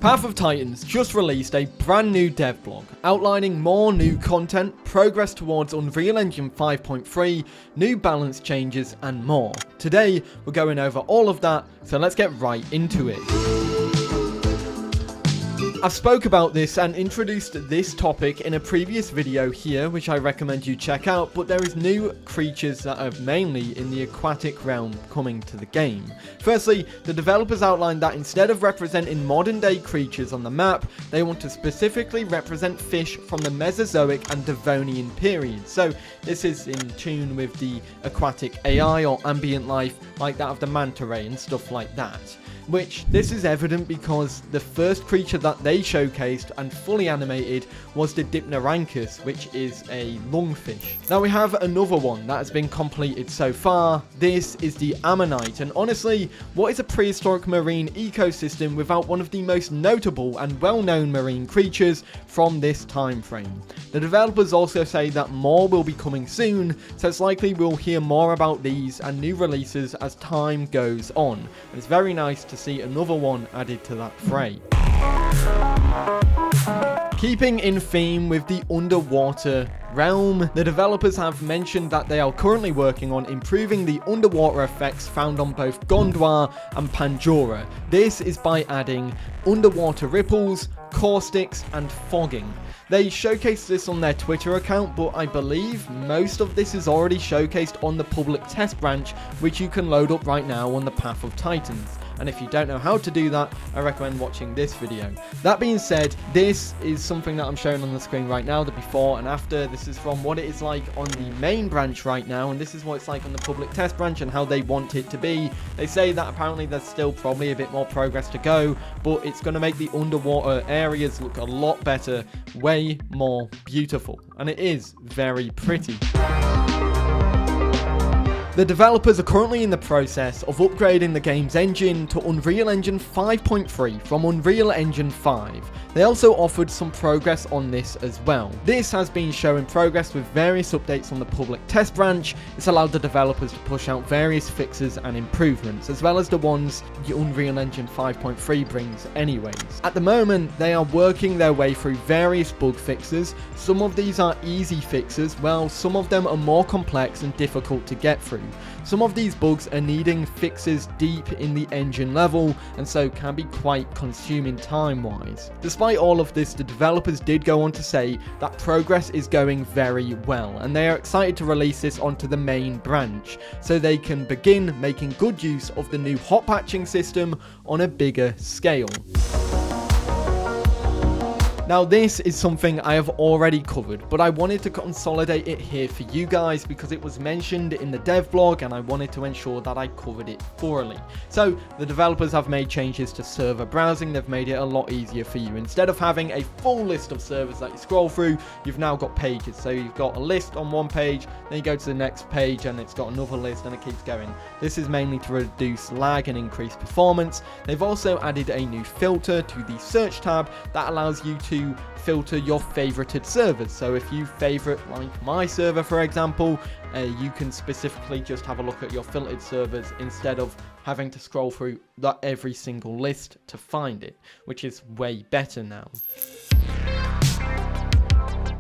Path of Titans just released a brand new devblog outlining more new content, progress towards Unreal Engine 5.3, new balance changes and more. Today we're going over all of that, so let's get right into it. I've spoke about this and introduced this topic in a previous video here, which I recommend you check out, but there is new creatures that are mainly in the aquatic realm coming to the game. Firstly, the developers outlined that instead of representing modern day creatures on the map, they want to specifically represent fish from the Mesozoic and Devonian periods. So this is in tune with the aquatic AI or ambient life like that of the manta ray and stuff like that. Which this is evident because the first creature that they showcased and fully animated was the Dipnoranchus, which is a lungfish. Now we have another one that has been completed so far. This is the Ammonite, and honestly, what is a prehistoric marine ecosystem without one of the most notable and well-known marine creatures from this time frame? The developers also say that more will be coming soon, so it's likely we'll hear more about these and new releases as time goes on. And it's very nice to see another one added to that fray. Keeping in theme with the underwater realm, the developers have mentioned that they are currently working on improving the underwater effects found on both Gondwar and Pandora. This is by adding underwater ripples, caustics, and fogging. They showcased this on their Twitter account, but I believe most of this is already showcased on the public test branch, which you can load up right now on the Path of Titans. And if you don't know how to do that, I recommend watching this video. That being said, this is something that I'm showing on the screen right now, the before and after. This is from what it is like on the main branch right now, and this is what it's like on the public test branch and how they want it to be. They say that apparently there's still probably a bit more progress to go, but it's going to make the underwater areas look a lot better, way more beautiful, and it is very pretty. The developers are currently in the process of upgrading the game's engine to Unreal Engine 5.3 from Unreal Engine 5. They also offered some progress on this as well. This has been showing progress with various updates on the public test branch. It's allowed the developers to push out various fixes and improvements, as well as the ones the Unreal Engine 5.3 brings anyways. At the moment, they are working their way through various bug fixes. Some of these are easy fixes, while some of them are more complex and difficult to get through. Some of these bugs are needing fixes deep in the engine level, and so can be quite consuming time-wise. Despite all of this, the developers did go on to say that progress is going very well, and they are excited to release this onto the main branch, so they can begin making good use of the new hot patching system on a bigger scale. Now this is something I have already covered, but I wanted to consolidate it here for you guys because it was mentioned in the devblog and I wanted to ensure that I covered it thoroughly. So the developers have made changes to server browsing. They've made it a lot easier for you. Instead of having a full list of servers that you scroll through, you've now got pages. So you've got a list on one page, then you go to the next page and it's got another list and it keeps going. This is mainly to reduce lag and increase performance. They've also added a new filter to the search tab that allows you to filter your favorited servers. So if you favorite like my server, for example, you can specifically just have a look at your filtered servers instead of having to scroll through every single list to find it, which is way better now.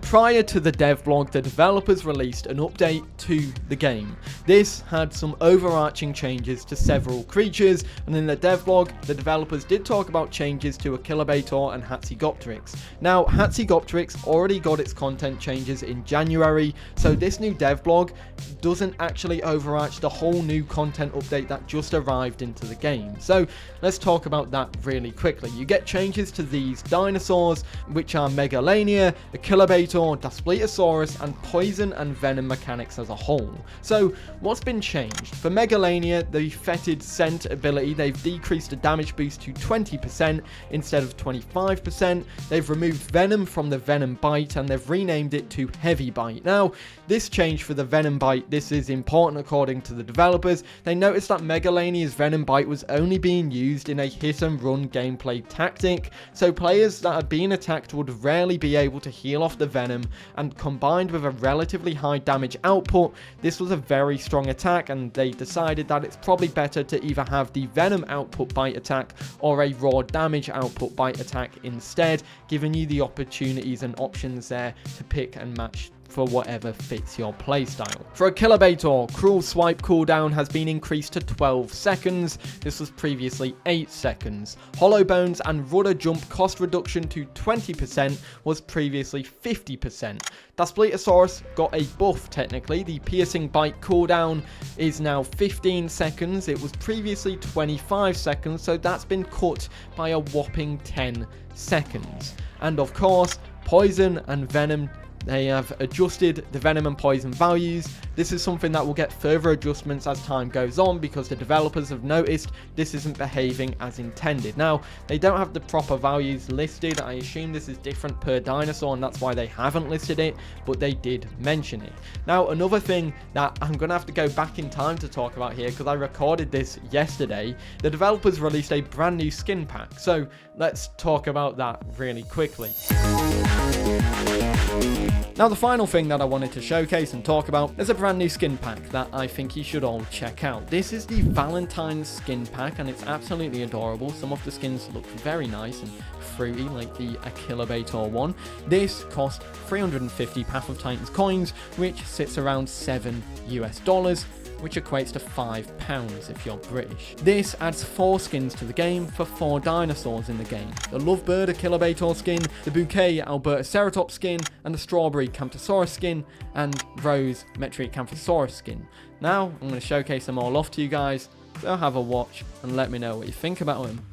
Prior to the devblog, the developers released an update to the game. This had some overarching changes to several creatures, and in the devblog, the developers did talk about changes to Achillobator and Hatzegopteryx. Now, Hatzegopteryx already got its content changes in January, so this new devblog doesn't actually overarch the whole new content update that just arrived into the game. So let's talk about that really quickly. You get changes to these dinosaurs, which are Megalania, Achillobator, Daspletosaurus, and poison and venom mechanics as a whole. So what's been changed? For Megalania, the fetid scent ability, they've decreased the damage boost to 20% instead of 25%. They've removed venom from the venom bite and they've renamed it to heavy bite. Now this change for the venom bite, this is important according to the developers. They noticed that Megalania's venom bite was only being used in a hit and run gameplay tactic, so players that are being attacked would rarely be able to heal off the venom venom, and combined with a relatively high damage output, this was a very strong attack, and they decided that it's probably better to either have the venom output bite attack or a raw damage output bite attack instead, giving you the opportunities and options there to pick and match for whatever fits your playstyle. For Achillobator, Cruel Swipe cooldown has been increased to 12 seconds. This was previously 8 seconds. Hollow Bones and Rudder Jump cost reduction to 20% was previously 50%. Daspletosaurus got a buff technically. The Piercing Bite cooldown is now 15 seconds. It was previously 25 seconds, so that's been cut by a whopping 10 seconds. And of course, Poison and Venom, they have adjusted the venom and poison values. This is something that will get further adjustments as time goes on because the developers have noticed this isn't behaving as intended. Now, they don't have the proper values listed. I assume this is different per dinosaur and that's why they haven't listed it, but they did mention it. Now, another thing that I'm going to have to go back in time to talk about here because I recorded this yesterday, the developers released a brand new skin pack. So let's talk about that really quickly. Now, the final thing that I wanted to showcase and talk about is a brand new skin pack that I think you should all check out. This is the Valentine's skin pack and it's absolutely adorable. Some of the skins look very nice and fruity like the Achillobator one. This cost 350 Path of Titans coins, which sits around $7 US, which equates to £5 if you're British. This adds 4 skins to the game for 4 dinosaurs in the game. The Lovebird Achillobator skin, the Bouquet Albertoceratops skin, and the Strawberry Camptosaurus skin, and Rose Metriacanthosaurus skin. Now, I'm going to showcase them all off to you guys, so have a watch and let me know what you think about them.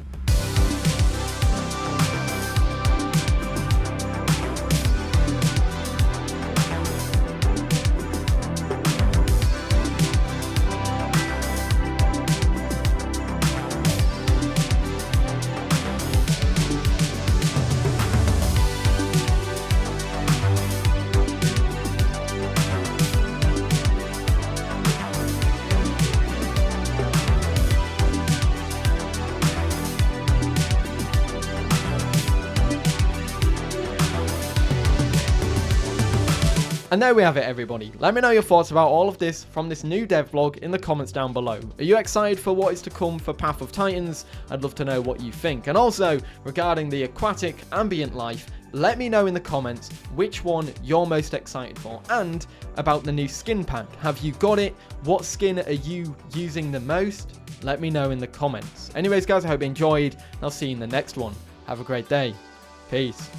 And there we have it, everybody. Let me know your thoughts about all of this from this new devlog in the comments down below. Are you excited for what is to come for Path of Titans? I'd love to know what you think. And also, regarding the aquatic ambient life, let me know in the comments which one you're most excited for, and about the new skin pack. Have you got it? What skin are you using the most? Let me know in the comments. Anyways, guys, I hope you enjoyed, and I'll see you in the next one. Have a great day. Peace.